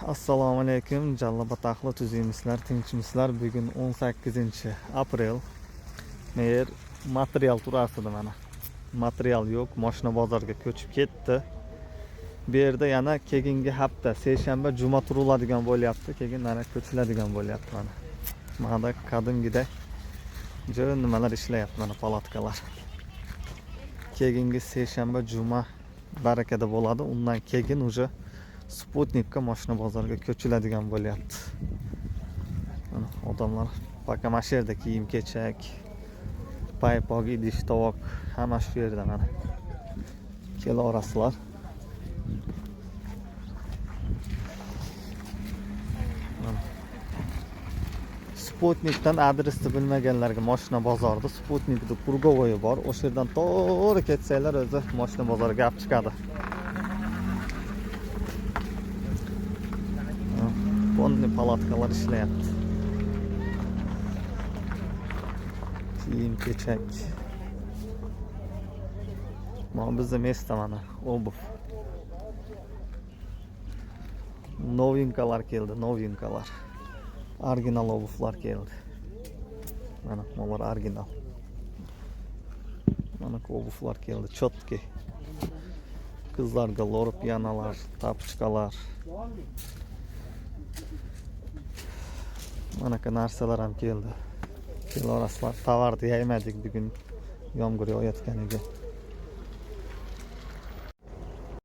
Assalomu alaykum, Jallabotaqli tuzingizlar, tinchmisizlar. Bugun 18-aprel. Mer material turasida mana. Material yo'q, mashina bozorga ko'chib ketdi. Bu yerda yana keyingi hafta seshanba, juma turiladigan bo'lyapti, keyin mana ko'chiladigan bo'lyapti mana. Mana qadimgidek nimalar ishlayapti mana palatkalar. Keyingi seshanba, juma barakada bo'ladi. Undan keyin uje Sputnikka mashina bozorga ko'chiladigan bo'lyapti. Mana odamlar paka mana shu yerda kiyim-kechak, paypoq, idish, tovoq hamma shu yerda mana. Kelarasizlar. Sputnikdan adresni bilmaganlarga mashina bozorida Sputnikda Purgovoyi bor. O'sha yerdan to'g'ri ketsanglar o'zi mashina bozoriga olib chiqadi. Bunday palatkalar ishlayapti. Kiyim-kechak. Mana bizda mesda mana obuv. Novinkalar keldi, novinkalar. Original obuvlar keldi. Mana bular original. Mana obuvlar keldi, chotki. Qizlarga lorpiyanalar, tapchkalar. Manaqa narsalar ham keldi. Kelarasizlar. Tovarni yaymadik bugun yomg'ir yog'ayotganiga.